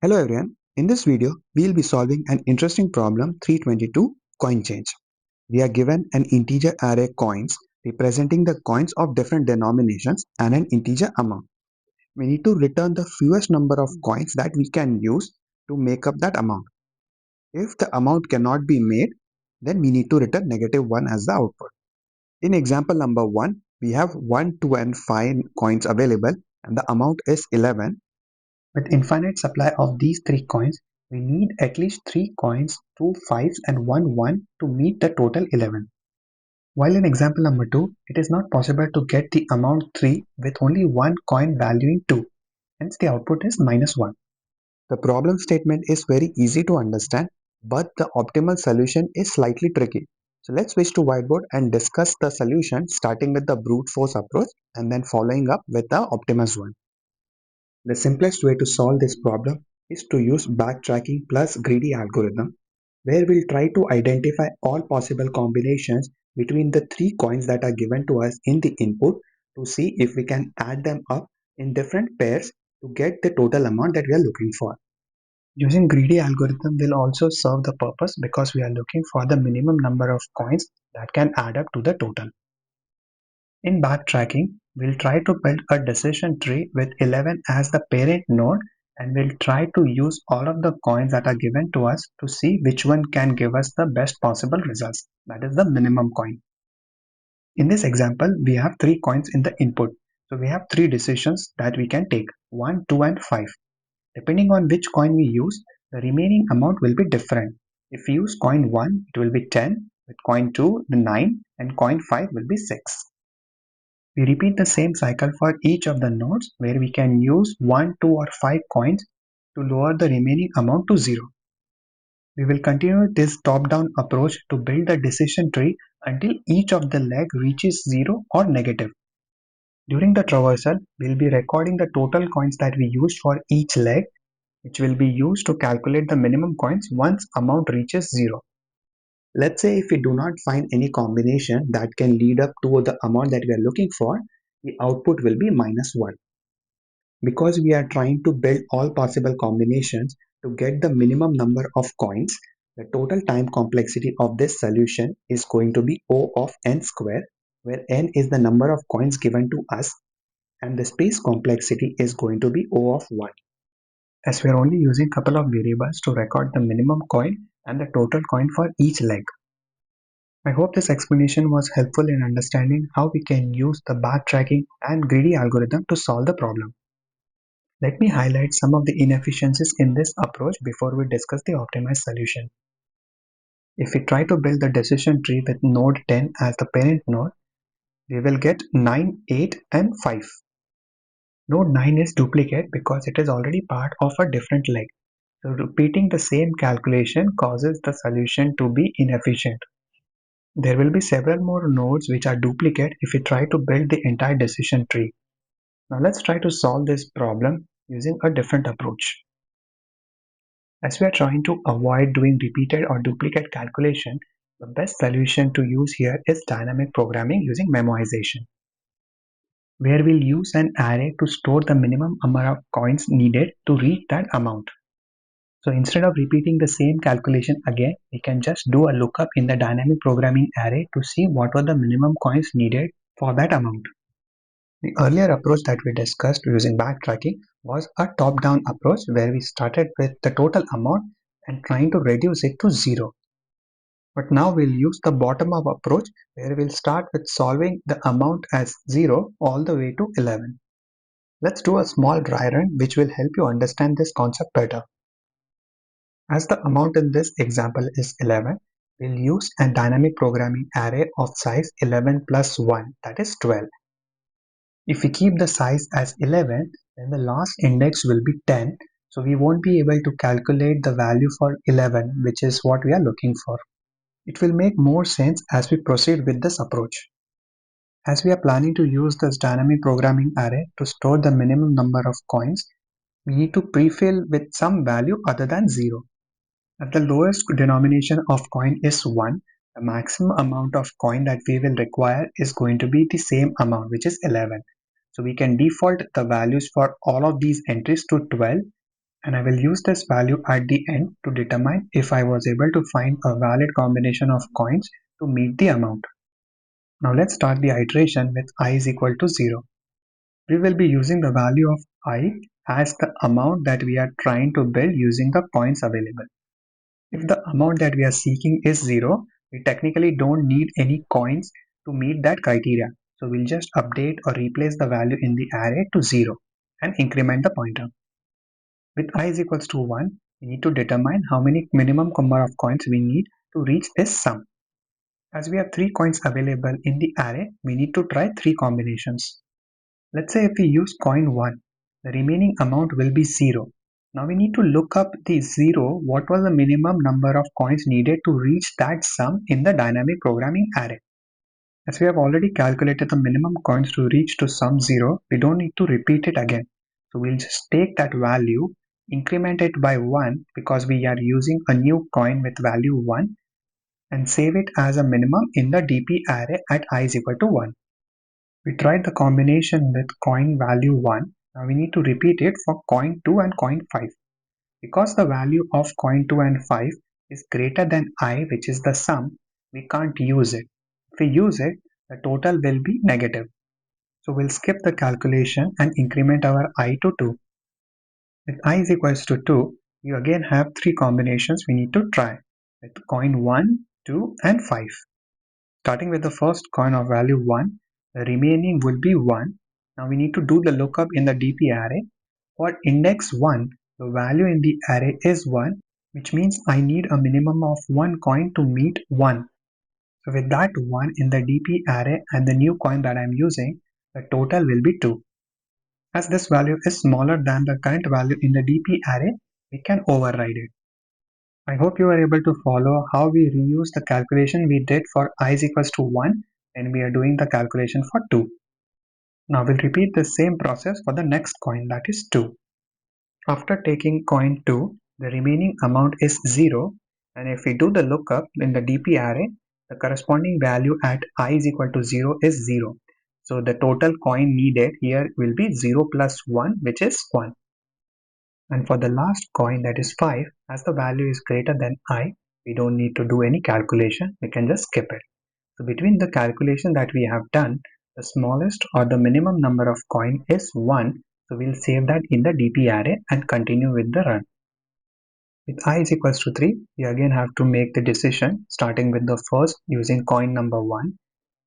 Hello everyone, in this video we will be solving an interesting problem 322 coin change. We are given an integer array coins representing the coins of different denominations and an integer amount. We need to return the fewest number of coins that we can use to make up that amount. If the amount cannot be made, then we need to return -1 as the output. In example number 1, we have 1, 2 and 5 coins available and the amount is 11. With infinite supply of these 3 coins, we need at least 3 coins, 2 5s and 1 1 to meet the total 11. While in example number 2, it is not possible to get the amount 3 with only one coin valuing 2, hence the output is -1. The problem statement is very easy to understand, but the optimal solution is slightly tricky. So let's switch to whiteboard and discuss the solution, starting with the brute force approach and then following up with the optimized one. The simplest way to solve this problem is to use backtracking plus greedy algorithm, where we'll try to identify all possible combinations between the 3 coins that are given to us in the input to see if we can add them up in different pairs to get the total amount that we are looking for. Using greedy algorithm will also serve the purpose because we are looking for the minimum number of coins that can add up to the total. In backtracking, we'll try to build a decision tree with 11 as the parent node, and we'll try to use all of the coins that are given to us to see which one can give us the best possible results, that is the minimum coin. In this example, we have 3 coins in the input, so we have 3 decisions that we can take, 1, 2 and 5. Depending on which coin we use, the remaining amount will be different. If we use coin 1, it will be 10, with coin 2, the 9, and coin 5 will be 6. We repeat the same cycle for each of the nodes where we can use 1, 2 or 5 coins to lower the remaining amount to 0. We will continue this top-down approach to build the decision tree until each of the leg reaches 0 or negative. During the traversal, we will be recording the total coins that we used for each leg, which will be used to calculate the minimum coins once amount reaches 0. Let's say if we do not find any combination that can lead up to the amount that we are looking for, the output will be -1. Because we are trying to build all possible combinations to get the minimum number of coins, the total time complexity of this solution is going to be O of n square, where n is the number of coins given to us and the space complexity is going to be O of 1. As we are only using a couple of variables to record the minimum coin and the total coin for each leg. I hope this explanation was helpful in understanding how we can use the backtracking and greedy algorithm to solve the problem. Let me highlight some of the inefficiencies in this approach before we discuss the optimized solution. If we try to build the decision tree with node 10 as the parent node, we will get 9, 8 and 5. Node 9 is duplicate because it is already part of a different leg. So repeating the same calculation causes the solution to be inefficient. There will be several more nodes which are duplicate if we try to build the entire decision tree. Now let's try to solve this problem using a different approach. As we are trying to avoid doing repeated or duplicate calculation, the best solution to use here is dynamic programming using memoization, where we'll use an array to store the minimum amount of coins needed to reach that amount. So instead of repeating the same calculation again, we can just do a lookup in the dynamic programming array to see what were the minimum coins needed for that amount. The earlier approach that we discussed using backtracking was a top-down approach where we started with the total amount and trying to reduce it to 0. But now we'll use the bottom-up approach where we'll start with solving the amount as 0 all the way to 11. Let's do a small dry run which will help you understand this concept better. As the amount in this example is 11, we'll use a dynamic programming array of size 11 plus 1, that is 12. If we keep the size as 11, then the last index will be 10, so we won't be able to calculate the value for 11, which is what we are looking for. It will make more sense as we proceed with this approach. As we are planning to use this dynamic programming array to store the minimum number of coins, we need to pre-fill with some value other than 0. If the lowest denomination of coin is 1, the maximum amount of coin that we will require is going to be the same amount, which is 11. So we can default the values for all of these entries to 12 and I will use this value at the end to determine if I was able to find a valid combination of coins to meet the amount. Now let's start the iteration with I is equal to 0. We will be using the value of I as the amount that we are trying to build using the coins available. If the amount that we are seeking is 0, we technically don't need any coins to meet that criteria. So we'll just update or replace the value in the array to 0 and increment the pointer. With I is equals to 1, we need to determine how many minimum number of coins we need to reach this sum. As we have 3 coins available in the array, we need to try 3 combinations. Let's say if we use coin 1, the remaining amount will be 0. Now we need to look up the 0, what was the minimum number of coins needed to reach that sum in the dynamic programming array. As we have already calculated the minimum coins to reach to sum 0, we don't need to repeat it again. So we'll just take that value, increment it by 1 because we are using a new coin with value 1 and save it as a minimum in the DP array at I is equal to 1. We tried the combination with coin value 1. Now we need to repeat it for coin 2 and coin 5. Because the value of coin 2 and 5 is greater than I, which is the sum, we can't use it. If we use it, the total will be negative. So we'll skip the calculation and increment our I to 2. With I is equals to 2, you again have 3 combinations we need to try with coin 1, 2 and 5. Starting with the first coin of value 1, the remaining will be 1. Now we need to do the lookup in the DP array. For index 1, the value in the array is 1, which means I need a minimum of 1 coin to meet 1. So with that 1 in the DP array and the new coin that I am using, the total will be 2. As this value is smaller than the current value in the DP array, we can override it. I hope you are able to follow how we reuse the calculation we did for I is equals to 1 and we are doing the calculation for 2. Now we'll repeat the same process for the next coin, that is 2. After taking coin 2, the remaining amount is 0, and if we do the lookup in the DP array, the corresponding value at I is equal to 0 is 0. So the total coin needed here will be 0 plus 1, which is 1. And for the last coin, that is 5, as the value is greater than I, we don't need to do any calculation, we can just skip it. So between the calculation that we have done, the smallest or the minimum number of coin is 1, so we'll save that in the DP array and continue with the run. With I is equals to 3, we again have to make the decision starting with the first using coin number 1.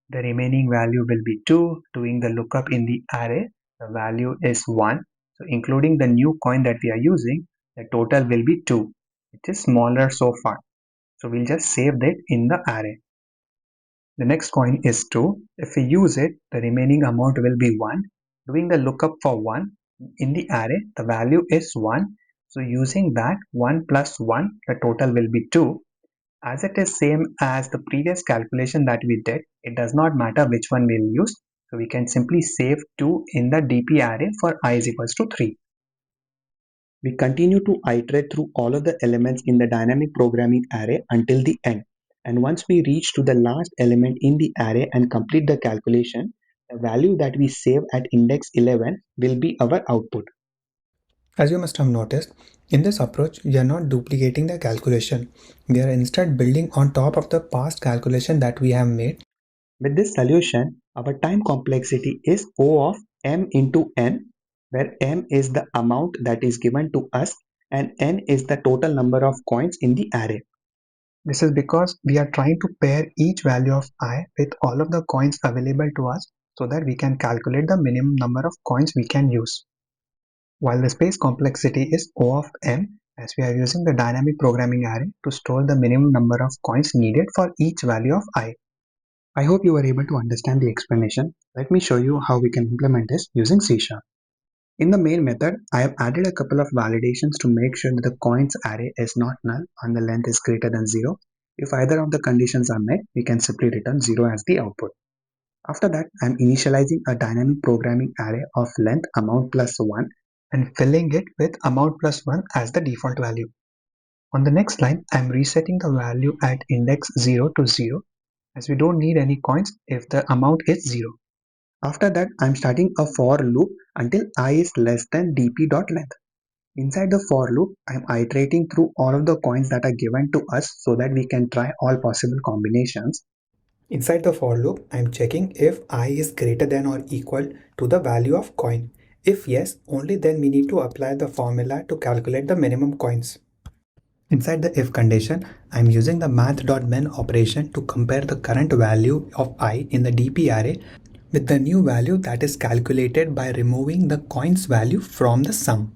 The remaining value will be 2. Doing the lookup in the array, the value is 1. So including the new coin that we are using, the total will be 2, which is smaller so far. So we'll just save that in the array. The next coin is 2. If we use it, the remaining amount will be 1. Doing the lookup for 1 in the array, the value is 1. So using that 1 plus 1, the total will be 2. As it is same as the previous calculation that we did, it does not matter which one we'll use. So we can simply save 2 in the DP array for I is equals to 3. We continue to iterate through all of the elements in the dynamic programming array until the end. And once we reach to the last element in the array and complete the calculation, the value that we save at index 11 will be our output. As you must have noticed, in this approach, we are not duplicating the calculation. We are instead building on top of the past calculation that we have made. With this solution, our time complexity is O of m into n, where m is the amount that is given to us and n is the total number of coins in the array. This is because we are trying to pair each value of I with all of the coins available to us so that we can calculate the minimum number of coins we can use. While the space complexity is O of m, as we are using the dynamic programming array to store the minimum number of coins needed for each value of I. I hope you were able to understand the explanation. Let me show you how we can implement this using CSharp. In the main method, I have added a couple of validations to make sure that the coins array is not null and the length is greater than 0. If either of the conditions are met, we can simply return 0 as the output. After that, I am initializing a dynamic programming array of length amount plus 1 and filling it with amount plus 1 as the default value. On the next line, I am resetting the value at index 0 to 0 as we don't need any coins if the amount is 0. After that, I am starting a for loop until I is less than dp.length. Inside the for loop, I'm iterating through all of the coins that are given to us so that we can try all possible combinations. Inside the for loop, I'm checking if I is greater than or equal to the value of coin. If yes, only then we need to apply the formula to calculate the minimum coins. Inside the if condition, I'm using the math.min operation to compare the current value of I in the DP array with the new value that is calculated by removing the coins value from the sum.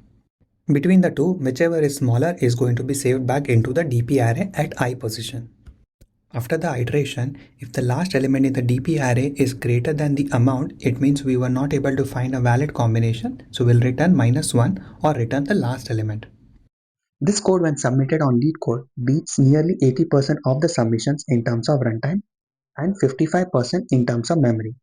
Between the two, whichever is smaller is going to be saved back into the DP array at I position. After the iteration, if the last element in the DP array is greater than the amount, it means we were not able to find a valid combination, so we'll return -1 or return the last element. This code, when submitted on LeetCode, beats nearly 80% of the submissions in terms of runtime and 55% in terms of memory.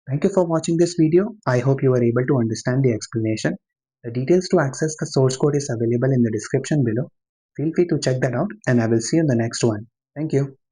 Thank you for watching this video. I hope you were able to understand the explanation. The details to access the source code is available in the description below. Feel free to check that out, and I will see you in the next one. Thank you.